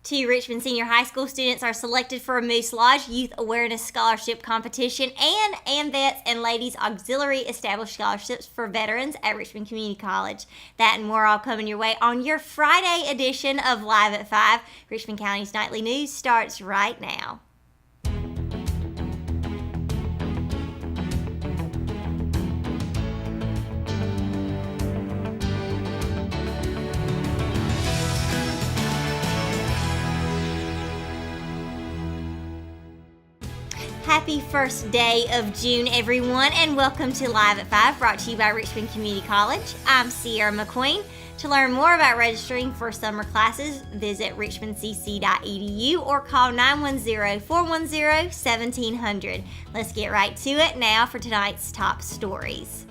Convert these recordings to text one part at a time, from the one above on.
Two Richmond Senior High School students are selected for a Moose Lodge Youth Awareness Scholarship Competition, and AMVETS and Ladies Auxiliary established scholarships for veterans at Richmond Community College. That and more all coming your way on your Friday edition of Live at 5. Richmond County's Nightly News starts right now. Happy first day of June, everyone, and welcome to Live at 5, brought to you by Richmond Community College. I'm Sierra McQueen. To learn more about registering for summer classes, visit richmondcc.edu or call 910-410-1700. Let's get right to it now for tonight's top stories.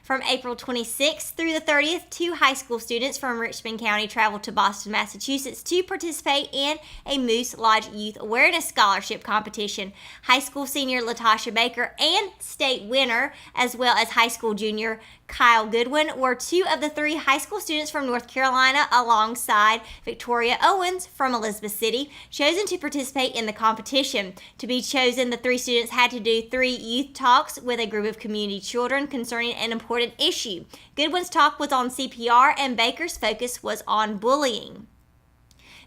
From April 26th through the 30th, two high school students from Richmond County traveled to Boston, Massachusetts to participate in a Moose Lodge Youth Awareness Scholarship Competition. High school senior Latasha Baker and state winner, as well as high school junior Kyle Goodwin, were two of the three high school students from North Carolina, alongside Victoria Owens from Elizabeth City, chosen to participate in the competition. To be chosen, the three students had to do 3 youth talks with a group of community children concerning an important issue. Goodwin's talk was on CPR, and Baker's focus was on bullying.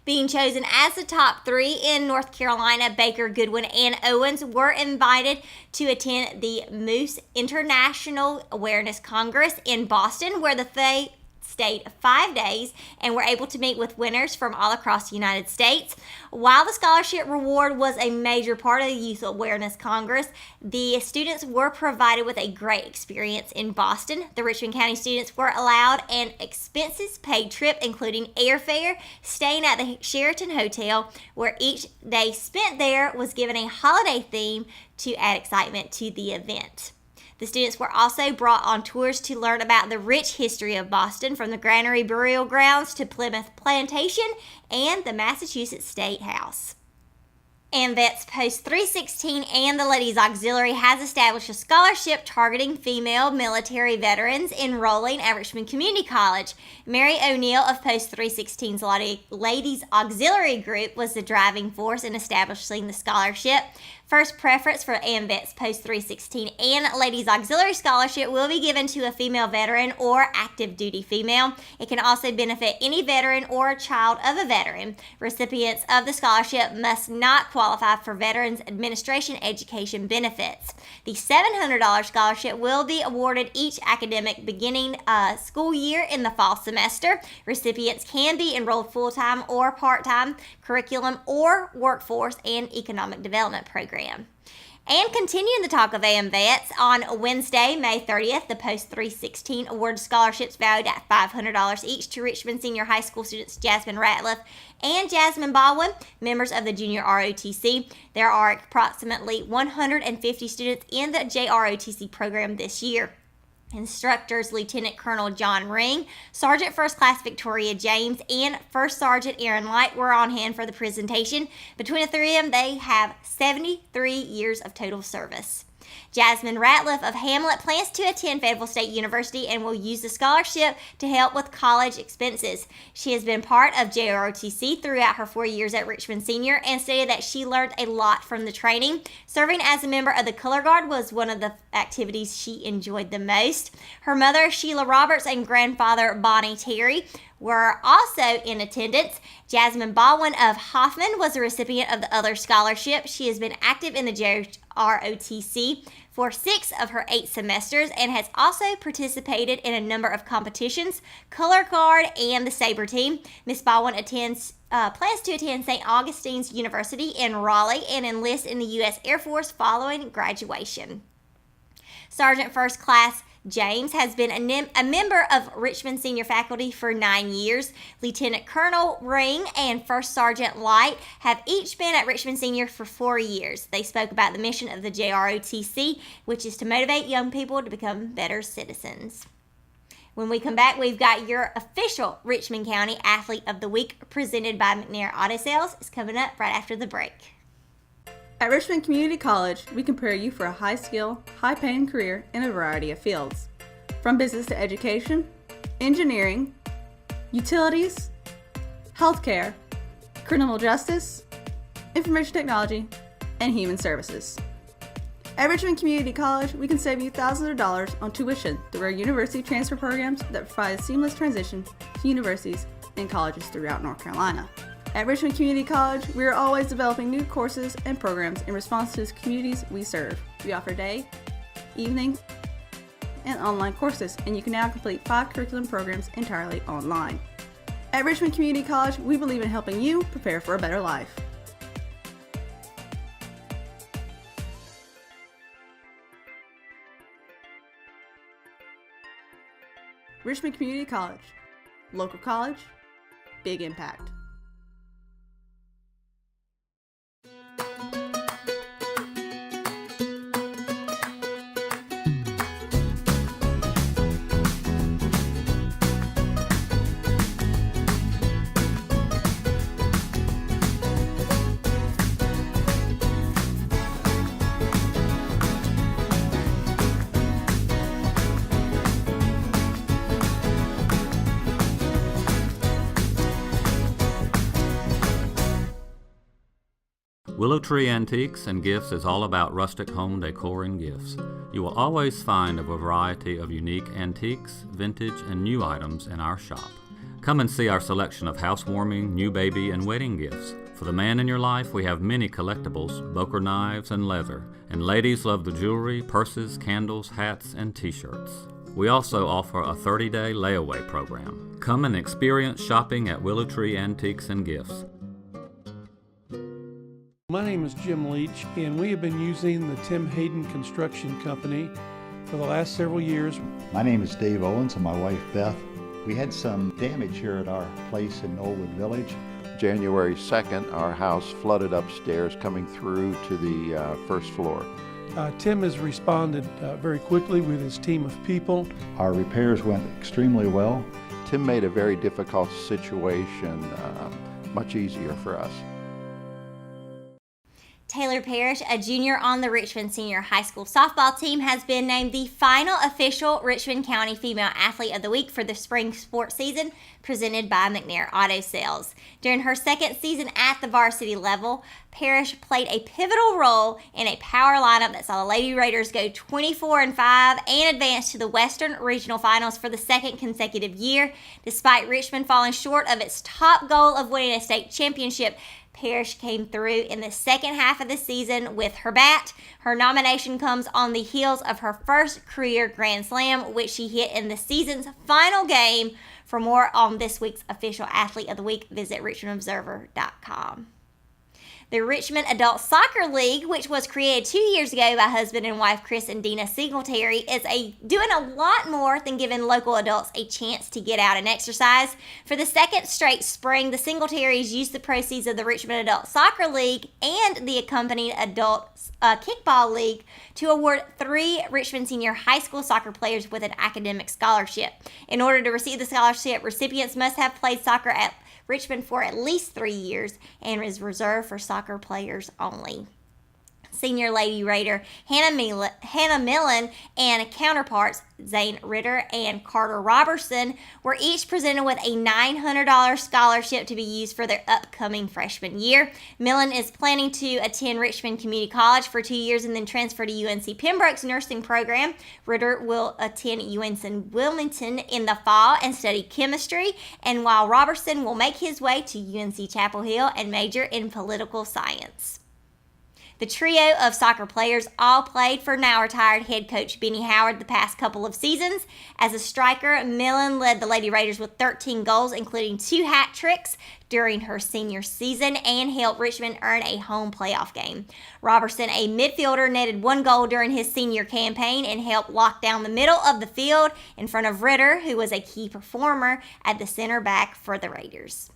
Being chosen as the top 3 in North Carolina, Baker, Goodwin, and Owens were invited to attend the Moose International Awareness Congress in Boston, where they stayed 5 days and were able to meet with winners from all across the United States. While the scholarship reward was a major part of the Youth Awareness Congress, the students were provided with a great experience in Boston. The Richmond County students were allowed an expenses-paid trip, including airfare, staying at the Sheraton Hotel, where each day spent there was given a holiday theme to add excitement to the event. The students were also brought on tours to learn about the rich history of Boston, from the Granary Burial Grounds to Plymouth Plantation and the Massachusetts State House. AMVETS Post 316 and the Ladies Auxiliary has established a scholarship targeting female military veterans enrolling at Richmond Community College. Mary O'Neill of Post 316's Ladies Auxiliary Group was the driving force in establishing the scholarship. First preference for AMVETS Post 316 and Ladies Auxiliary Scholarship will be given to a female veteran or active duty female. It can also benefit any veteran or a child of a veteran. Recipients of the scholarship must not qualify for Veterans Administration education benefits. The $700 scholarship will be awarded each academic beginning school year in the fall semester. Recipients can be enrolled full-time or part-time, curriculum or workforce and economic development program. And continuing the talk of AMVETS, on Wednesday, May 30th, the Post 316 awarded scholarships valued at $500 each to Richmond Senior High School students Jasmine Ratliff and Jasmine Baldwin, members of the Junior ROTC. There are approximately 150 students in the JROTC program this year. Instructors Lieutenant Colonel John Ring, Sergeant First Class Victoria James, and First Sergeant Aaron Light were on hand for the presentation. Between the three of them, they have 73 years of total service. Jasmine Ratliff of Hamlet plans to attend Fayetteville State University and will use the scholarship to help with college expenses. She has been part of JROTC throughout her 4 years at Richmond Senior and stated that she learned a lot from the training. Serving as a member of the Color Guard was one of the activities she enjoyed the most. Her mother, Sheila Roberts, and grandfather, Bonnie Terry, were also in attendance. Jasmine Baldwin of Hoffman was a recipient of the other scholarship. She has been active in the JROTC for 6 of her 8 semesters and has also participated in a number of competitions, Color Guard, and the Sabre team. Miss Baldwin plans to attend St. Augustine's University in Raleigh and enlist in the U.S. Air Force following graduation. Sergeant First Class James has been a member of Richmond Senior faculty for 9 years. Lieutenant Colonel Ring and First Sergeant Light have each been at Richmond Senior for 4 years. They spoke about the mission of the JROTC, which is to motivate young people to become better citizens. When we come back, we've got your official Richmond County Athlete of the Week presented by McNair Auto Sales. It's coming up right after the break. At Richmond Community College, we prepare you for a high-skill, high-paying career in a variety of fields. From business to education, engineering, utilities, healthcare, criminal justice, information technology, and human services. At Richmond Community College, we can save you thousands of dollars on tuition through our university transfer programs that provide a seamless transition to universities and colleges throughout North Carolina. At Richmond Community College, we are always developing new courses and programs in response to the communities we serve. We offer day, evening, and online courses, and you can now complete 5 curriculum programs entirely online. At Richmond Community College, we believe in helping you prepare for a better life. Richmond Community College. Local college, big impact. Willow Tree Antiques and Gifts is all about rustic home decor and gifts. You will always find a variety of unique antiques, vintage, and new items in our shop. Come and see our selection of housewarming, new baby, and wedding gifts. For the man in your life, we have many collectibles, Boker knives, and leather. And ladies love the jewelry, purses, candles, hats, and t-shirts. We also offer a 30-day layaway program. Come and experience shopping at Willow Tree Antiques and Gifts. My name is Jim Leach, and we have been using the Tim Hayden Construction Company for the last several years. My name is Dave Owens and my wife Beth. We had some damage here at our place in Knollwood Village. January 2nd, our house flooded upstairs coming through to the first floor. Tim has responded very quickly with his team of people. Our repairs went extremely well. Tim made a very difficult situation much easier for us. Taylor Parrish, a junior on the Richmond Senior High School softball team, has been named the final official Richmond County Female Athlete of the Week for the spring sports season presented by McNair Auto Sales. During her second season at the varsity level, Parrish played a pivotal role in a power lineup that saw the Lady Raiders go 24-5 and advance to the Western Regional Finals for the second consecutive year. Despite Richmond falling short of its top goal of winning a state championship, Parrish came through in the second half of the season with her bat. Her nomination comes on the heels of her first career Grand Slam, which she hit in the season's final game. For more on this week's official Athlete of the Week, visit richmondobserver.com. The Richmond Adult Soccer League, which was created 2 years ago by husband and wife Chris and Dina Singletary, is doing a lot more than giving local adults a chance to get out and exercise. For the second straight spring, the Singletaries used the proceeds of the Richmond Adult Soccer League and the accompanying Adult Kickball League to award 3 Richmond Senior High School soccer players with an academic scholarship. In order to receive the scholarship, recipients must have played soccer at Richmond for at least 3 years and is reserved for soccer players only. Senior Lady Raider Hannah Millen and counterparts Zane Ritter and Carter Robertson were each presented with a $900 scholarship to be used for their upcoming freshman year. Millen is planning to attend Richmond Community College for 2 years and then transfer to UNC Pembroke's nursing program. Ritter will attend UNC Wilmington in the fall and study chemistry, and while Robertson will make his way to UNC Chapel Hill and major in political science. The trio of soccer players all played for now retired head coach Benny Howard the past couple of seasons. As a striker, Millen led the Lady Raiders with 13 goals, including 2 hat tricks during her senior season, and helped Richmond earn a home playoff game. Robertson, a midfielder, netted 1 goal during his senior campaign and helped lock down the middle of the field in front of Ritter, who was a key performer at the center back for the Raiders.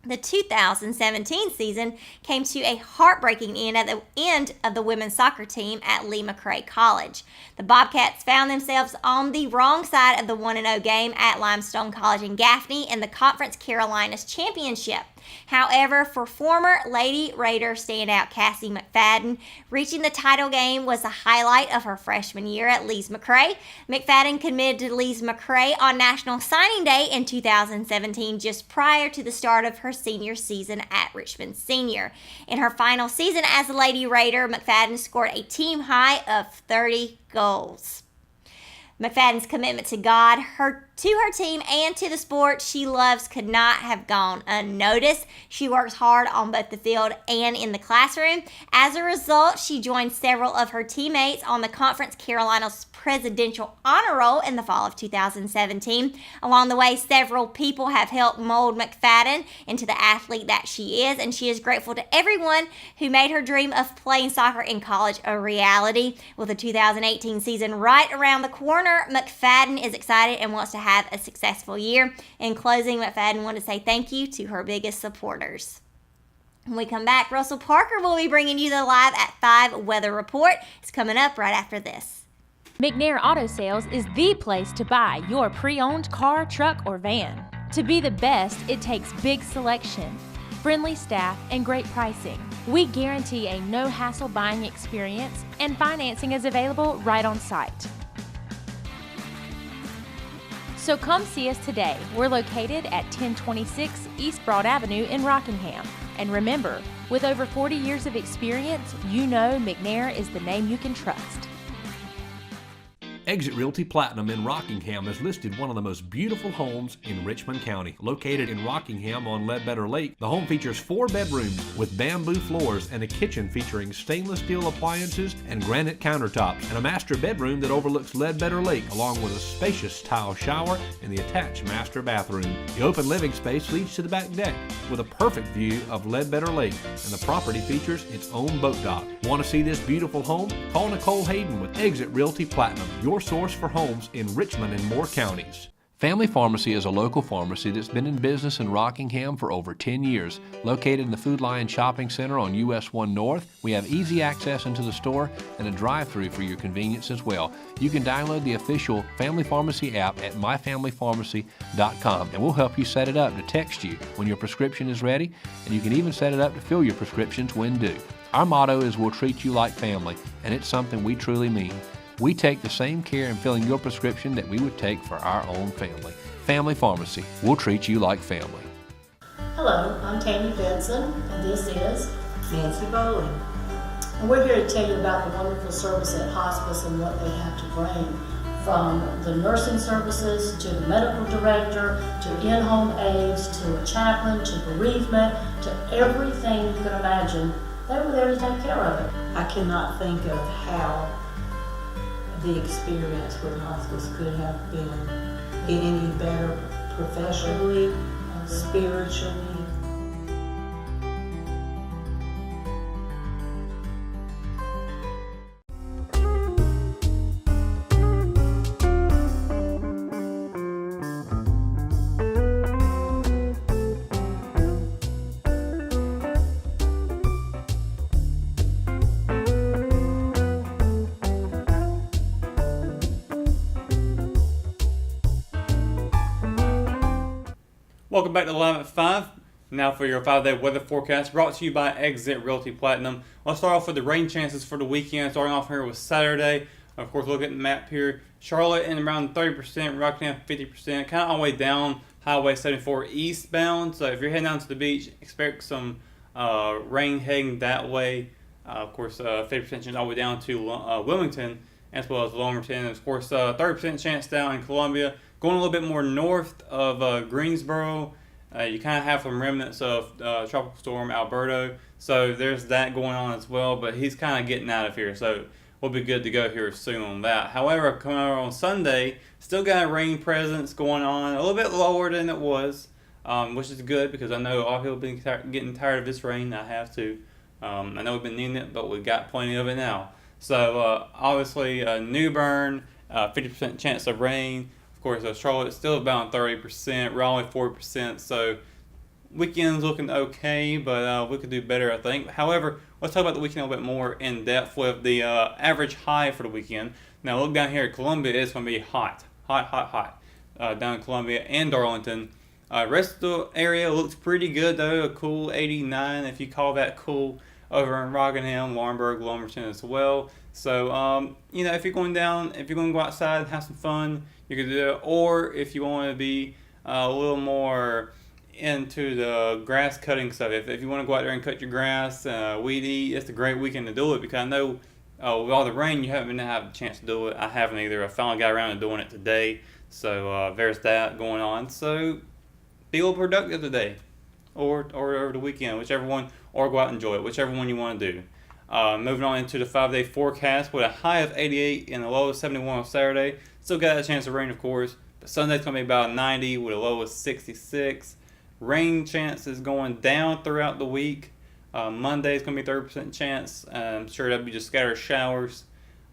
The 2017 season came to a heartbreaking end at the end of the women's soccer team at Lee McRae College. The Bobcats found themselves on the wrong side of the 1-0 game at Limestone College in Gaffney in the Conference Carolinas Championship. However, for former Lady Raider standout Cassie McFadden, reaching the title game was the highlight of her freshman year at Lees-McRae. McFadden committed to Lees-McRae on National Signing Day in 2017, just prior to the start of her senior season at Richmond Senior. In her final season as a Lady Raider, McFadden scored a team high of 30 goals. McFadden's commitment to God, to her team, and to the sport she loves could not have gone unnoticed. She works hard on both the field and in the classroom. As a result, she joined several of her teammates on the Conference Carolinas Presidential Honor Roll in the fall of 2017. Along the way, several people have helped mold McFadden into the athlete that she is, and she is grateful to everyone who made her dream of playing soccer in college a reality. With the 2018 season right around the corner, McFadden is excited and wants to have a successful year. In closing, McFadden wanted to say thank you to her biggest supporters. When we come back, Russell Parker will be bringing you the Live at 5 weather report. It's coming up right after this. McNair Auto Sales is the place to buy your pre-owned car, truck, or van. To be the best, it takes big selection, friendly staff, and great pricing. We guarantee a no-hassle buying experience, and financing is available right on site. So come see us today. We're located at 1026 East Broad Avenue in Rockingham. And remember, with over 40 years of experience, you know McNair is the name you can trust. Exit Realty Platinum in Rockingham has listed one of the most beautiful homes in Richmond County. Located in Rockingham on Ledbetter Lake, the home features 4 bedrooms with bamboo floors and a kitchen featuring stainless steel appliances and granite countertops, and a master bedroom that overlooks Ledbetter Lake, along with a spacious tile shower and the attached master bathroom. The open living space leads to the back deck with a perfect view of Ledbetter Lake, and the property features its own boat dock. Want to see this beautiful home? Call Nicole Hayden with Exit Realty Platinum, your source for homes in Richmond and Moore counties. Family Pharmacy is a local pharmacy that's been in business in Rockingham for over 10 years. Located in the Food Lion Shopping Center on US 1 North, we have easy access into the store and a drive-thru for your convenience as well. You can download the official Family Pharmacy app at myfamilypharmacy.com, and we'll help you set it up to text you when your prescription is ready, and you can even set it up to fill your prescriptions when due. Our motto is we'll treat you like family, and it's something we truly mean. We take the same care in filling your prescription that we would take for our own family. Family Pharmacy, we'll treat you like family. Hello, I'm Tammy Benson, and this is Nancy Bowling. And we're here to tell you about the wonderful service at hospice and what they have to bring. From the nursing services, to the medical director, to in-home aides, to a chaplain, to bereavement, to everything you can imagine. They were there to take care of it. I cannot think of how the experience with hospice could have been any better professionally, spiritually. Welcome back to Live at 5. Now for your 5-day weather forecast brought to you by Exit Realty Platinum. Let's start off with the rain chances for the weekend. Starting off here with Saturday. Of course, look at the map here. Charlotte in around 30%, Rockingham 50%, kind of all the way down Highway 74 eastbound. So if you're heading down to the beach, expect some rain heading that way. Of course, 50% chance all the way down to Wilmington, as well as Wilmington. And of course, 30% chance down in Columbia. Going a little bit more north of Greensboro, you kind of have some remnants of Tropical Storm Alberto. So there's that going on as well, but he's kind of getting out of here. So we'll be good to go here soon on that. However, coming over on Sunday, still got a rain presence going on, a little bit lower than it was, which is good because I know all people have been getting tired of this rain. I have too. I know we've been needing it, but we've got plenty of it now. So obviously, New Bern, 50% chance of rain. Of course, Charlotte still about 30%, Raleigh 40%, so weekend's looking okay, but we could do better, I think. However, let's talk about the weekend a little bit more in depth with the average high for the weekend. Now, look down here at Columbia, it's going to be hot. Down in Columbia and Darlington. Rest of the area looks pretty good though. A cool 89, if you call that cool, over in Rockingham, Laurinburg, Lumberton as well. So, if you're going to go outside and have some fun, you can do it. Or if you want to be a little more into the grass cutting stuff, if you want to go out there and cut your grass, weed eat, it's a great weekend to do it, because I know with all the rain, you haven't had a chance to do it. I haven't either. I finally got around to doing it today. So there's that going on. So be a little productive today, or over the weekend, whichever one, or go out and enjoy it, whichever one you want to do. Moving on into the 5-day forecast with a high of 88 and a low of 71 on Saturday. Still got a chance of rain, of course, but Sunday's going to be about 90 with a low of 66. Rain chance is going down throughout the week. Monday's going to be 30% chance. I'm sure that'll be just scattered showers.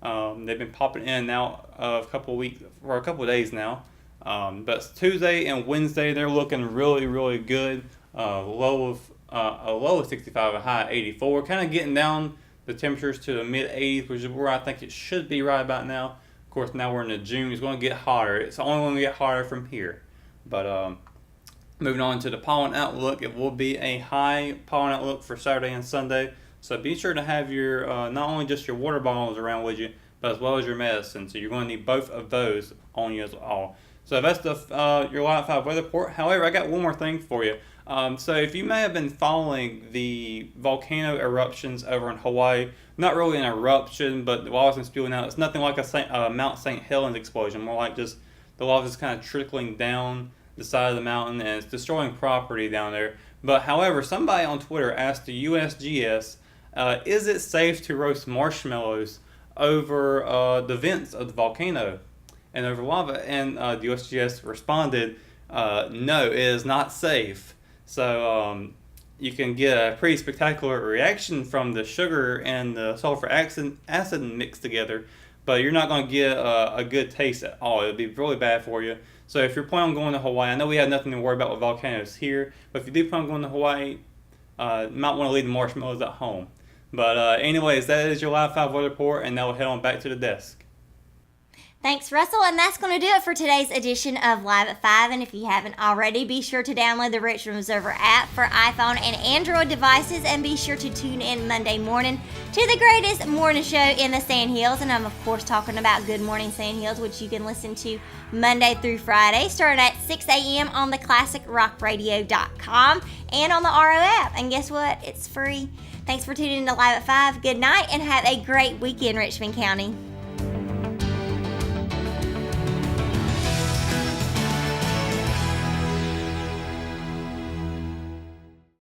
They've been popping in and out of a couple of days now. But Tuesday and Wednesday, they're looking really, really good. A low of 65, a high of 84. Kind of getting down the temperatures to the mid 80s, which is where I think it should be right about now. Of course, now we're into June. It's going to get hotter. It's only going to get hotter from here. But moving on to the pollen outlook, it will be a high pollen outlook for Saturday and Sunday. So be sure to have your not only just your water bottles around with you, but as well as your medicine. So you're going to need both of those on you as well. So that's your Live at 5 weather report. However, I got one more thing for you. So if you may have been following the volcano eruptions over in Hawaii, not really an eruption, but the lava's been spewing out. It's nothing like a Mount St. Helens explosion, more like just the lava's kind of trickling down the side of the mountain, and it's destroying property down there. But however, somebody on Twitter asked the USGS, is it safe to roast marshmallows over the vents of the volcano and over lava? And the USGS responded, no, it is not safe. So you can get a pretty spectacular reaction from the sugar and the sulfur acid mixed together, but you're not going to get a good taste at all. It'll be really bad for you. So if you're planning on going to Hawaii, I know we have nothing to worry about with volcanoes here, but if you do plan on going to Hawaii, you might want to leave the marshmallows at home. But anyways, that is your Live 5 weather report, and now we'll head on back to the desk. Thanks, Russell, and that's going to do it for today's edition of Live at 5. And if you haven't already, be sure to download the Richmond Observer app for iPhone and Android devices, and be sure to tune in Monday morning to the greatest morning show in the Sandhills. And I'm, of course, talking about Good Morning Sandhills, which you can listen to Monday through Friday, starting at 6 a.m. on the ClassicRockRadio.com and on the RO app. And guess what? It's free. Thanks for tuning in to Live at 5. Good night, and have a great weekend, Richmond County.